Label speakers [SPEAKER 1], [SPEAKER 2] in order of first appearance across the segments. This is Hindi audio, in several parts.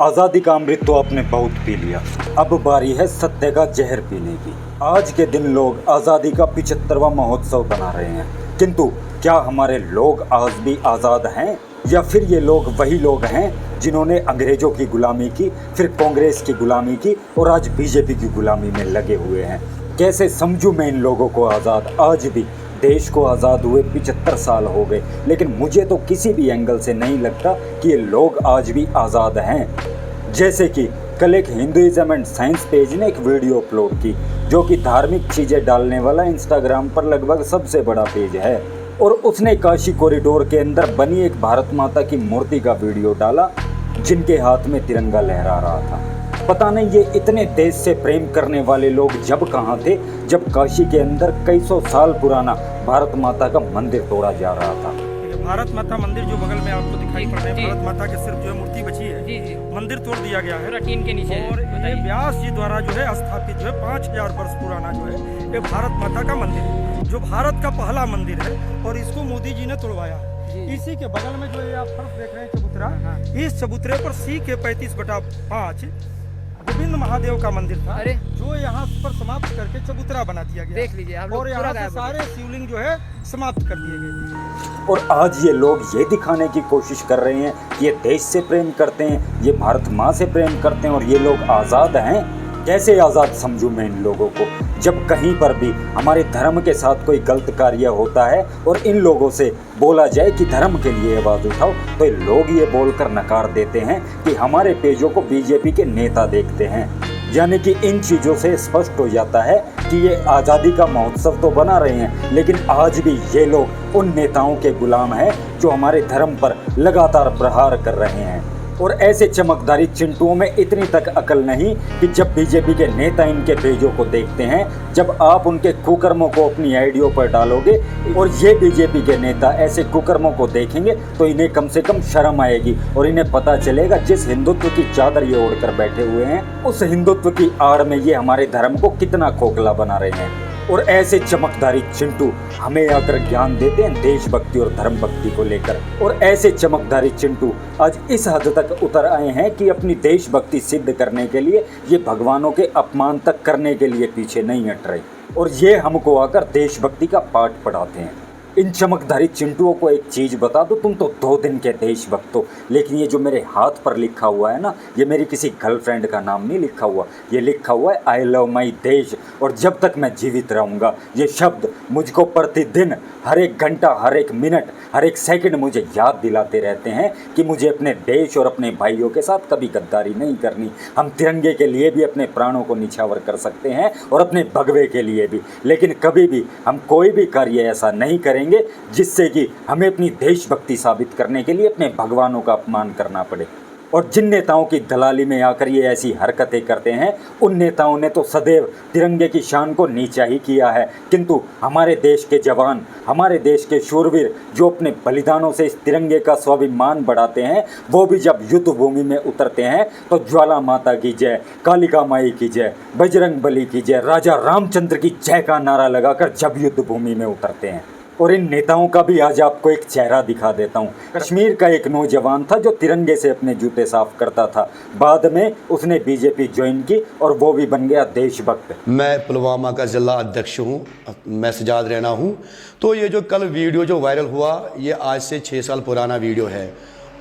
[SPEAKER 1] आज़ादी का अमृत तो आपने बहुत पी लिया, अब बारी है सत्य का जहर पीने की। आज के दिन लोग आज़ादी का 75वां महोत्सव बना रहे हैं, किंतु क्या हमारे लोग आज भी आज़ाद हैं, या फिर ये लोग वही लोग हैं जिन्होंने अंग्रेजों की गुलामी की, फिर कांग्रेस की गुलामी की और आज बीजेपी की गुलामी में लगे हुए हैं। कैसे समझूं मैं इन लोगों को आज़ाद? आज भी देश को आज़ाद हुए 75 साल हो गए, लेकिन मुझे तो किसी भी एंगल से नहीं लगता कि ये लोग आज भी आज़ाद हैं। जैसे कि कल एक हिंदुइज्म एंड साइंस पेज ने एक वीडियो अपलोड की, जो कि धार्मिक चीज़ें डालने वाला इंस्टाग्राम पर लगभग सबसे बड़ा पेज है, और उसने काशी कॉरिडोर के अंदर बनी एक भारत माता की मूर्ति का वीडियो डाला, जिनके हाथ में तिरंगा लहरा रहा था। पता नहीं ये इतने देश से प्रेम करने वाले लोग जब कहाँ थे, जब काशी के अंदर कई सौ साल पुराना भारत माता का मंदिर तोड़ा जा रहा था।
[SPEAKER 2] भारत माता मंदिर जो बगल में आपको दिखाई पड़ रहे हैं, भारत माता के सिर्फ जो है मूर्ति बची है, जी। मंदिर तोड़ दिया गया है टीन के नीचे, और ये व्यास जी द्वारा जो है स्थापित जो है 5000 वर्ष पुराना जो है ये भारत माता का मंदिर है, जो भारत का पहला मंदिर है, और इसको मोदी जी ने तोड़वाया है। इसी के बगल में जो ये आप फर्श देख रहे हैं चबूतरा, इस चबूतरे पर सी के 35/5 गोविंद महादेव का मंदिर था, जो यहाँ पर समाप्त करके चबूतरा बना दिया गया। देख लीजिए और यहाँ से सारे शिवलिंग जो है समाप्त कर दिए गए।
[SPEAKER 1] और आज ये लोग ये दिखाने की कोशिश कर रहे हैं कि ये देश से प्रेम करते हैं, ये भारत माँ से प्रेम करते हैं और ये लोग आज़ाद हैं। कैसे आज़ाद समझूं मैं इन लोगों को, जब कहीं पर भी हमारे धर्म के साथ कोई गलत कार्य होता है और इन लोगों से बोला जाए कि धर्म के लिए आवाज़ उठाओ, तो लोग ये बोलकर नकार देते हैं कि हमारे पेजों को बीजेपी के नेता देखते हैं। यानी कि इन चीज़ों से स्पष्ट हो जाता है कि ये आज़ादी का महोत्सव तो बना रहे हैं, लेकिन आज भी ये लोग उन नेताओं के गुलाम हैं जो हमारे धर्म पर लगातार प्रहार कर रहे हैं। और ऐसे चमकदारी चिंटुओं में इतनी तक अकल नहीं कि जब बीजेपी के नेता इनके पेजों को देखते हैं, जब आप उनके कुकर्मों को अपनी आईडियों पर डालोगे और ये बीजेपी के नेता ऐसे कुकर्मों को देखेंगे, तो इन्हें कम से कम शर्म आएगी और इन्हें पता चलेगा जिस हिंदुत्व की चादर ये ओढ़कर बैठे हुए हैं, उस हिंदुत्व की आड़ में ये हमारे धर्म को कितना खोखला बना रहे हैं। और ऐसे चमकदारी चिंटू हमें आकर ज्ञान देते हैं देशभक्ति और धर्म भक्ति को लेकर। और ऐसे चमकदारी चिंटू आज इस हद तक उतर आए हैं कि अपनी देशभक्ति सिद्ध करने के लिए ये भगवानों के अपमान तक करने के लिए पीछे नहीं हट रहे, और ये हमको आकर देशभक्ति का पाठ पढ़ाते हैं। इन चमकधारी चिंटुओं को एक चीज़ बता दो, तुम तो 2 दिन के देशभक्त हो, लेकिन ये जो मेरे हाथ पर लिखा हुआ है ना, ये मेरी किसी गर्लफ्रेंड का नाम नहीं लिखा हुआ, ये लिखा हुआ है आई लव माई देश। और जब तक मैं जीवित रहूँगा ये शब्द मुझको प्रतिदिन, हर एक घंटा, हर एक मिनट, हर एक सेकंड मुझे याद दिलाते रहते हैं कि मुझे अपने देश और अपने भाइयों के साथ कभी गद्दारी नहीं करनी। हम तिरंगे के लिए भी अपने प्राणों को निछावर कर सकते हैं और अपने भगवे के लिए भी, लेकिन कभी भी हम कोई भी कार्य ऐसा नहीं करेंगे जिससे कि हमें अपनी देशभक्ति साबित करने के लिए अपने भगवानों का अपमान करना पड़े। और जिन नेताओं की दलाली में आकर ये ऐसी हरकतें करते हैं, उन नेताओं ने तो सदैव तिरंगे की शान को नीचा ही किया है, किंतु हमारे देश के जवान, हमारे देश के शूरवीर जो अपने बलिदानों से इस तिरंगे का स्वाभिमान बढ़ाते हैं, वो भी जब युद्ध भूमि में उतरते हैं तो ज्वाला माता की जय, कालिका माई की जय, बजरंग बली की जय, राजा रामचंद्र की जय का नारा लगाकर जब युद्ध भूमि में उतरते हैं। और इन नेताओं का भी आज आपको एक चेहरा दिखा देता हूँ। कश्मीर का एक नौजवान था जो तिरंगे से अपने जूते साफ करता था, बाद में उसने बीजेपी ज्वाइन की और वो भी बन गया देशभक्त।
[SPEAKER 3] मैं पुलवामा का जिला अध्यक्ष हूँ, मैं सजाद रैना हूँ। तो ये जो कल वीडियो जो वायरल हुआ, ये आज से 6 साल पुराना वीडियो है,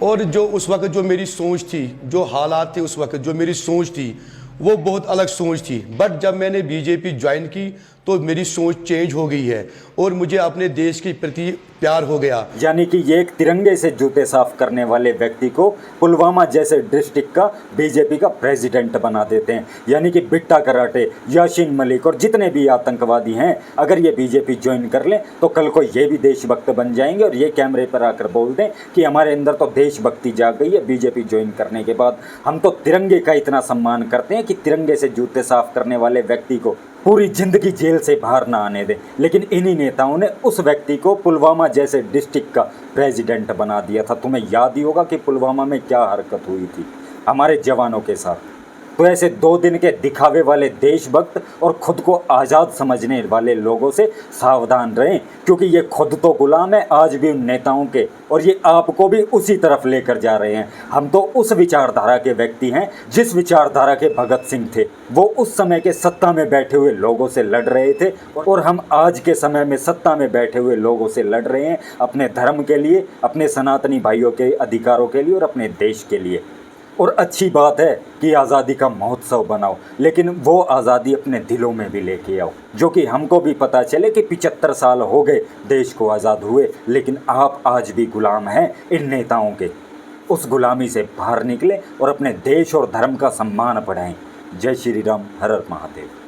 [SPEAKER 3] और जो उस वक्त जो मेरी सोच थी, जो हालात थे उस वक्त, जो मेरी सोच थी वो बहुत अलग सोच थी। बट जब मैंने बीजेपी ज्वाइन की तो मेरी सोच चेंज हो गई है और मुझे अपने देश के प्रति प्यार हो गया।
[SPEAKER 1] यानी कि ये एक तिरंगे से जूते साफ करने वाले व्यक्ति को पुलवामा जैसे डिस्ट्रिक्ट का बीजेपी का प्रेसिडेंट बना देते हैं। यानी कि बिट्टा कराटे, यासीन मलिक और जितने भी आतंकवादी हैं, अगर ये बीजेपी ज्वाइन कर लें तो कल को ये भी देशभक्त बन जाएंगे और ये कैमरे पर आकर बोल दें कि हमारे अंदर तो देशभक्ति जाग गई है बीजेपी ज्वाइन करने के बाद। हम तो तिरंगे का इतना सम्मान करते हैं कि तिरंगे से जूते साफ करने वाले व्यक्ति को पूरी जिंदगी जेल से बाहर ना आने दें। लेकिन इन्हीं नेताओं ने उस व्यक्ति को पुलवामा जैसे डिस्ट्रिक्ट का प्रेसिडेंट बना दिया था। तुम्हें याद ही होगा कि पुलवामा में क्या हरकत हुई थी हमारे जवानों के साथ। तो ऐसे 2 दिन के दिखावे वाले देशभक्त और खुद को आज़ाद समझने वाले लोगों से सावधान रहें, क्योंकि ये खुद तो गुलाम है आज भी उन नेताओं के, और ये आपको भी उसी तरफ लेकर जा रहे हैं। हम तो उस विचारधारा के व्यक्ति हैं जिस विचारधारा के भगत सिंह थे। वो उस समय के सत्ता में बैठे हुए लोगों से लड़ रहे थे, और हम आज के समय में सत्ता में बैठे हुए लोगों से लड़ रहे हैं, अपने धर्म के लिए, अपने सनातनी भाइयों के अधिकारों के लिए और अपने देश के लिए। और अच्छी बात है कि आज़ादी का महोत्सव बनाओ, लेकिन वो आज़ादी अपने दिलों में भी लेके आओ, जो कि हमको भी पता चले कि 75 साल हो गए देश को आज़ाद हुए, लेकिन आप आज भी गुलाम हैं इन नेताओं के। उस गुलामी से बाहर निकलें और अपने देश और धर्म का सम्मान बढ़ाएं। जय श्री राम, हर हर महादेव।